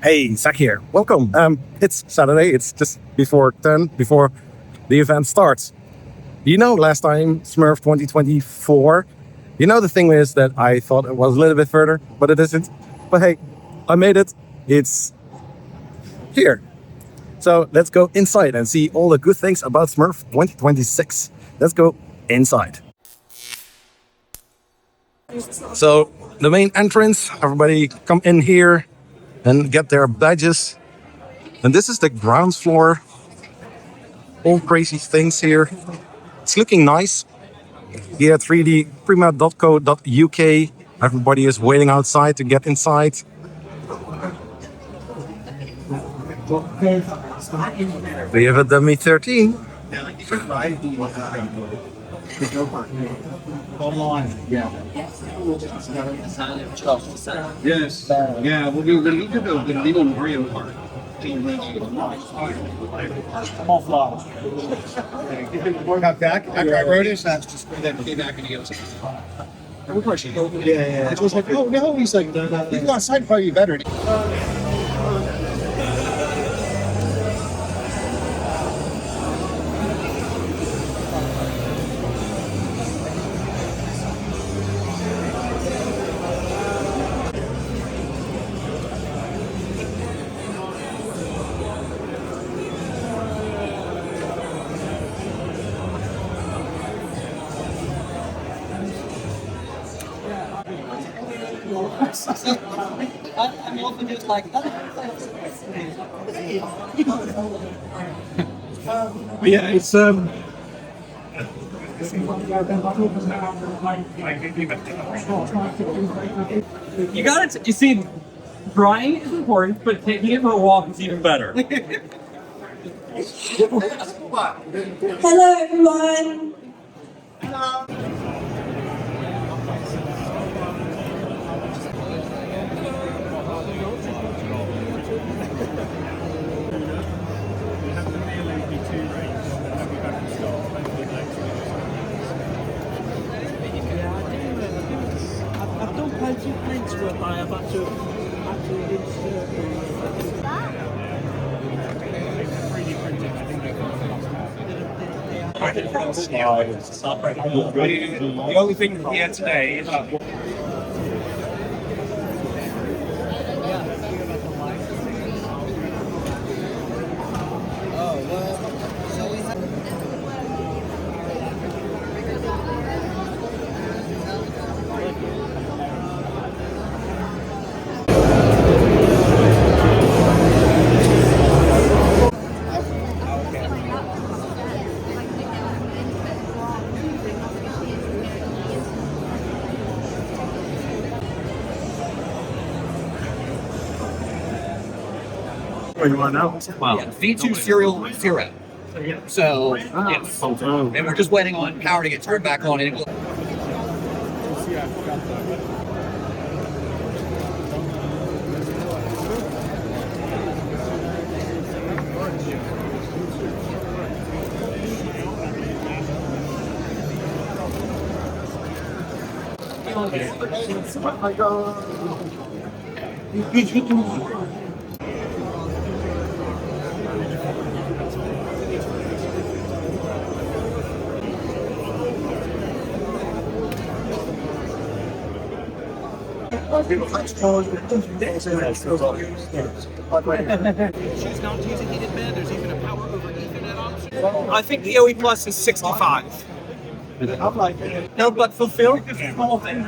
Hey, Zach here. Welcome. It's Saturday. It's just before 10, before the event starts. Last time, SMRRF 2024, the thing is that I thought it was a little bit further, but it isn't. But hey, I made it. It's here. So let's go inside and see all the good things about SMRRF 2026. Let's go inside. So the main entrance, everybody come in here and get their badges. And this is the ground floor. All crazy things here. It's looking nice. Here at 3dprima.co.uk. Everybody is waiting outside to get inside. We have a dummy 13. Online. Yeah. Yes. Yeah, we'll be released on Mario Kart. I'm all flawless. Got back after I wrote it, that's just then came back and he goes, yeah. I was like, oh no, he's like, you go outside, probably better. I'm often just like that. Yeah, it's You got it. You see, drying is important, but taking it for a walk is even better. Hello, everyone. I've done plenty of prints where I have actually the only thing here today is What do you want now? Well, V2 serial 0. So, yes. And we're just waiting on power to get turned back on. And I think the OE Plus is 65. No, but fulfill small things.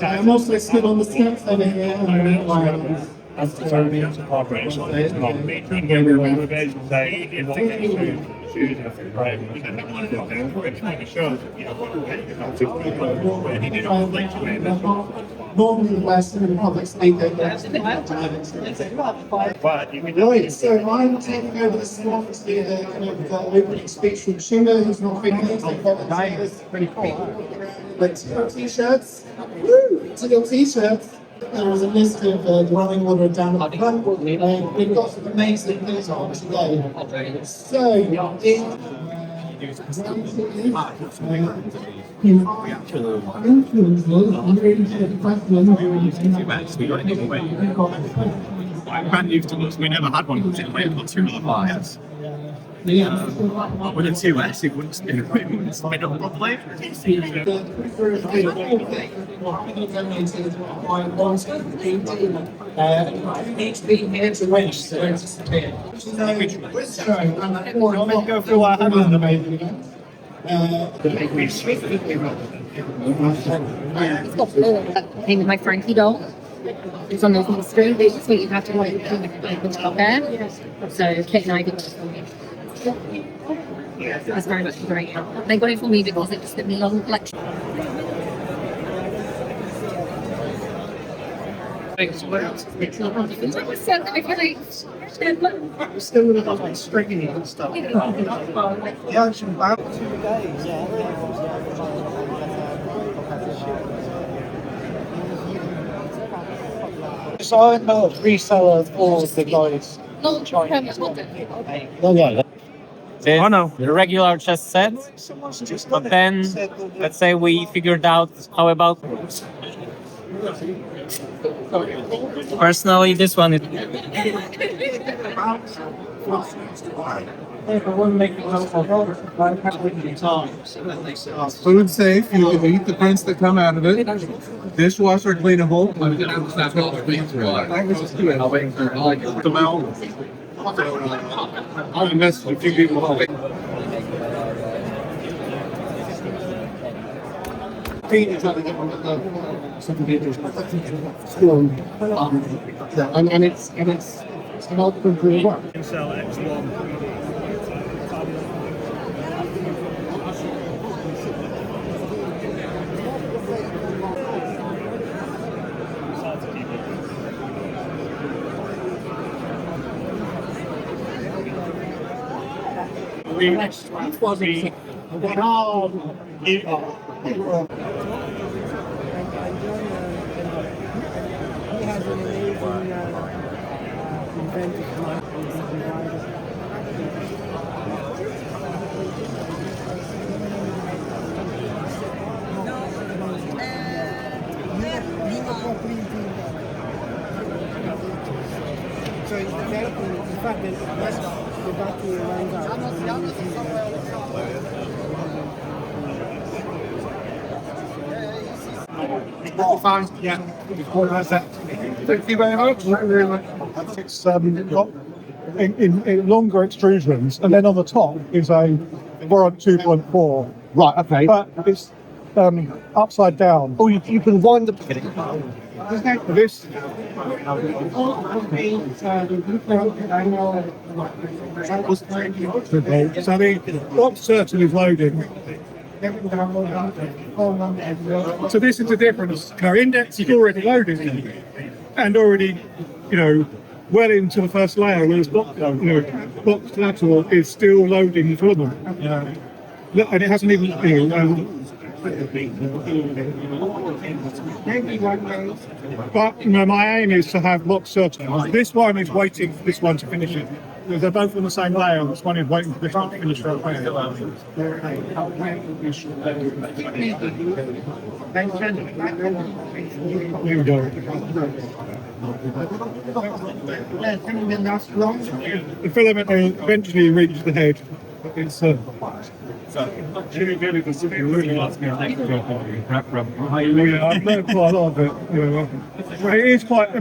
I'm also stood on the steps over here and as the Serbians cooperation on this economy to engage with motivation to say if they get shoes right, you know, it shows that, you know, and he did all the normally the Western Republic state that but you can do it. So I'm taking over the slot to the kind of opening speech from Schumer, who's not feeling to take over. It's pretty cool. Like t-shirts. Woo! T-shirts. There was a list of the running order down at the front. We've got some amazing things on today. So, Brand new to us. We never had one because it weighed about 2.5. With a 2S, it wouldn't spin up properly. Go through what happened in the making. Name of my Frankie doll. It's on the string, so you have to like the top there. So Kate and I did that's very much great. They got it for me because it just took me long collection. Still with like stringing and stuff. Yeah, about 2 days. So I'm not a reseller for the guys. Oh no. The regular chess set, but then let's say we figured out how about personally this one is Food safe, you can eat the prints that come out of it. Dishwasher cleanable. I'll invest a few people. And it's not pretty well. Sell X1. Fine, yeah. Thank you very much. It's got in longer extrusions, and then on the top is a Warrant 2.4. Right, okay. But it's upside down. Oh, you can wind the. This. So the box certain is loading. So this is the difference. Our index is already loaded and already, well into the first layer, whereas box lateral is still loading for them. And it hasn't even, but my aim is to have box certain. This one is waiting for this one to finish it. Because they're both on the same layer. This one is waiting for this one to finish it. Here we go. The filament will eventually reach the head. It's I've learned quite a lot of it. It is quite.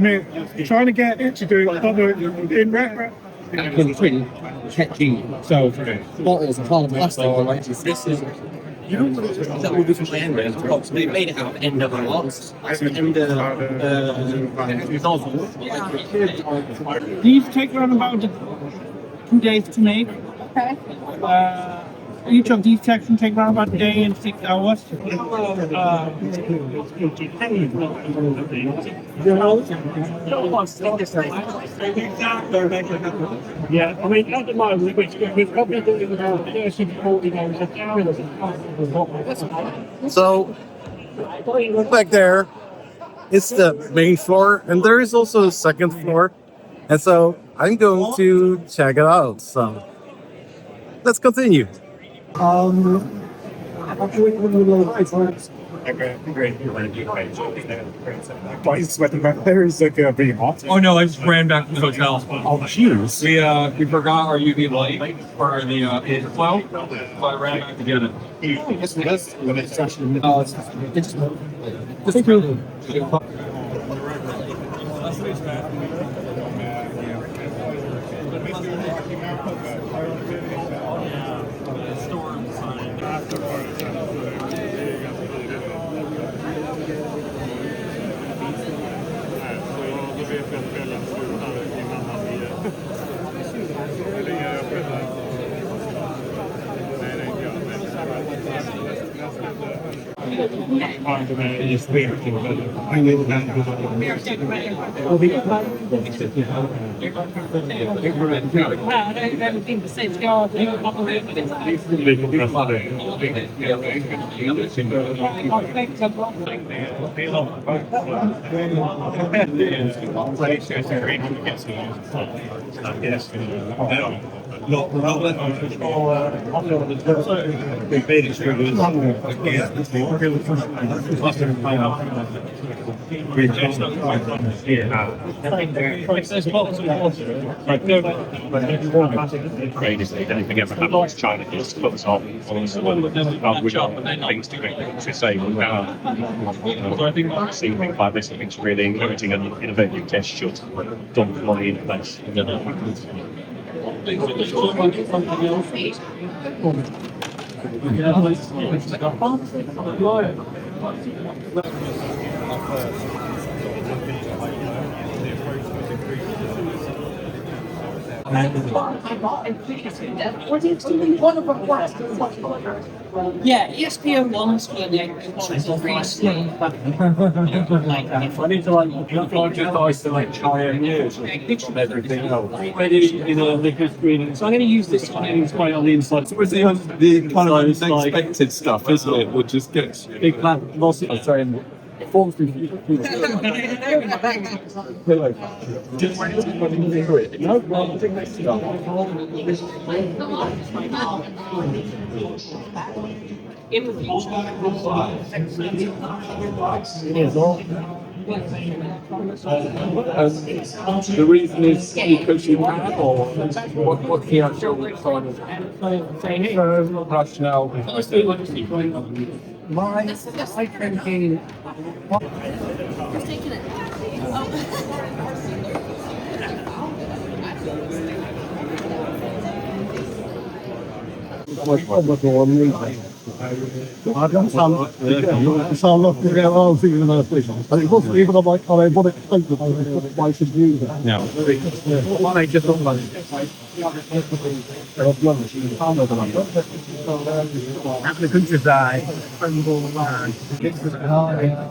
Trying to get it to do it in wrap. Pretty catchy. So, bottles are kind of plastic. This is. That will be from the end of the box. They made it out of end of the box. And novel. These take around about 2 days to make. Okay. Each of these sections take around about a day and 6 hours. Yeah, I mean, at the moment, we're probably doing about 30 to 40 days a year. So back there, it's the main floor, and there is also a second floor. And so I'm going to check it out. So let's continue. Why is sweating back there? Is like being hot? Oh no, I just ran back to the hotel. Oh, cheers. We forgot our UV light for the inflow, so I ran back to get it. Yes, it is. But it's actually. It's true. Anything ever happens, China just puts off things to say seeing things like this, I think it's really encouraging and innovative gesture to dump money in place. Yeah, ESPN one's for the I need to just isolate China news from everything else. Already in a liquor screening. So I'm going to use this one. It's quite on the inside. So it's the kind of unexpected stuff, isn't it? Which just gets Big plan. Lost it. I'm sorry. Forms me. Just running through it. No, I think that's stuff. the reason is because you can, or what's the actual kind of rationale? My thinking.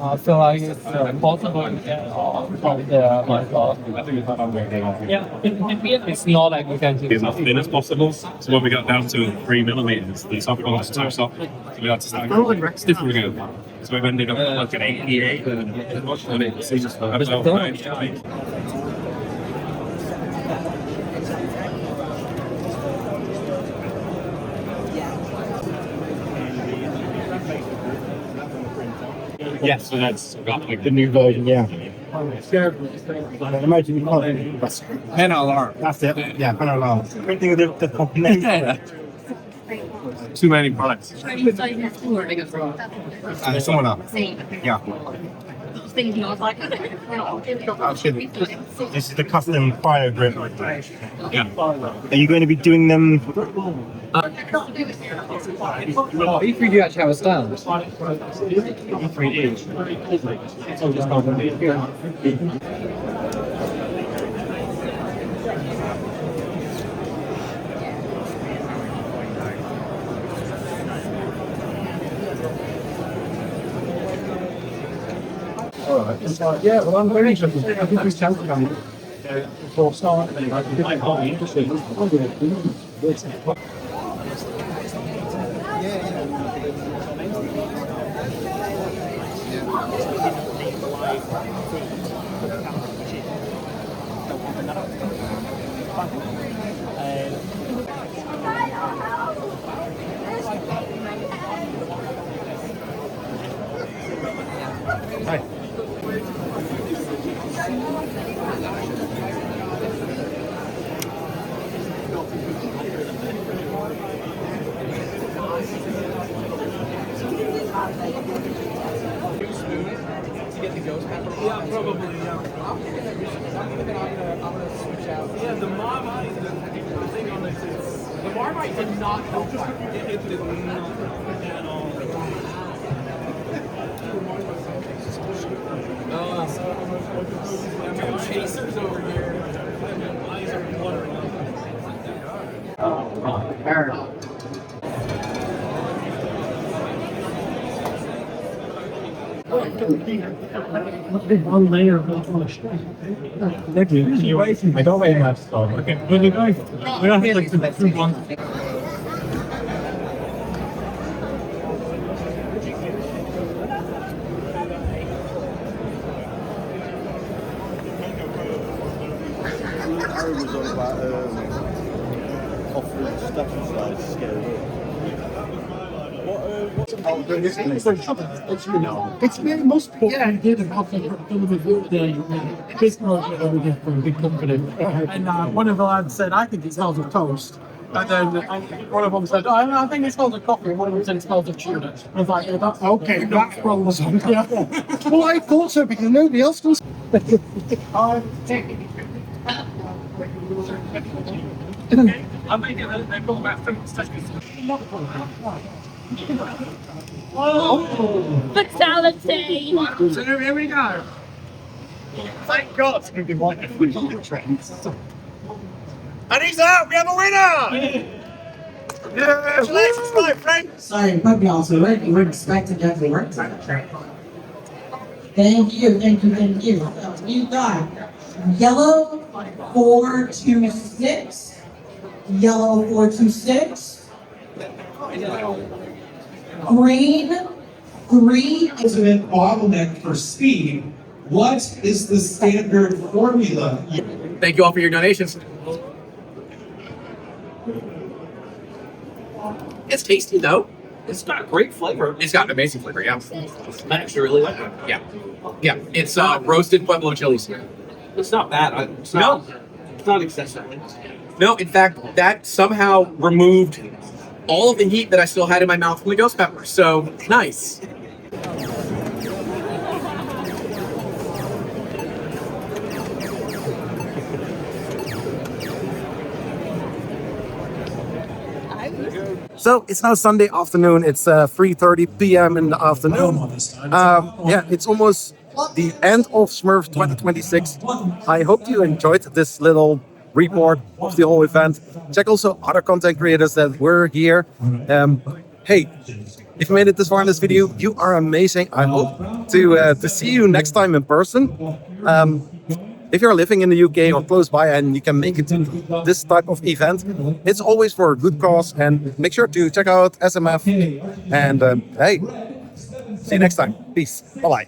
I feel like it's possible. It's not like we can do As thin as possible. So when we got down to 3mm, the soft one just tops off. So we had to start stiffer again. So we've ended up with like an 88 and it seems about right. Yes, so that's like the new version, yeah. Imagine you can't. NLR. That's it. Yeah, NLR. Printing of the component. Too many products. Someone up. Yeah. Thinking, I was like, This is the custom fire grip. Yeah. Are you going to be doing them? E3D actually have a stand. E3D. Yeah, well, I'm very interested. I think this channel coming before start. I think it's quite interesting. Yeah, probably, yeah. Yeah, the Marmite, the thing on this is, the Marmite did not help that. It did not at all. I mean, chasers over here. My eyes are watering. One layer of polish. Thank you. You're waiting. I don't wait much stuff. Okay, where are you going? We don't have like the one. Harry was on about offering stuff inside to scare away. It's very most people did about the big project over here for a big company. And one of the lads said, I think it smells of toast. And then one of them said, oh, I think it smells of coffee. And one of them said it smells of tuna. I was like, that's okay, that's probably something. Yeah. Well, I thought so because nobody else was. I'm thinking that they've got about 50 seconds. Fatality! So here we go. Thank God it's going to be like a football trend. And he's out! We have a winner! Congratulations, my friend! Sorry, puppy also, right? You weren't expecting to have to work time. Thank you, thank you, thank you. You got yellow 426, yellow 426, green 3. Ultimate bottleneck for speed. What is the standard formula? Thank you all for your donations. It's tasty though. It's got a great flavor. It's got an amazing flavor, yeah. I actually really like it. Yeah. Yeah. It's roasted Pueblo chilies. It's not bad. It's not excessive. No, in fact, that somehow removed all of the heat that I still had in my mouth from the ghost pepper. So nice. So it's now Sunday afternoon. It's 3:30 p.m. in the afternoon. Yeah, it's almost the end of SMRRF 2026. I hope you enjoyed this little report of the whole event. Check also other content creators that were here. Hey, if you made it this far in this video, you are amazing. I hope to see you next time in person. If you're living in the UK or close by and you can make it to this type of event, it's always for a good cause. And make sure to check out SMF. And hey, see you next time. Peace. Bye-bye.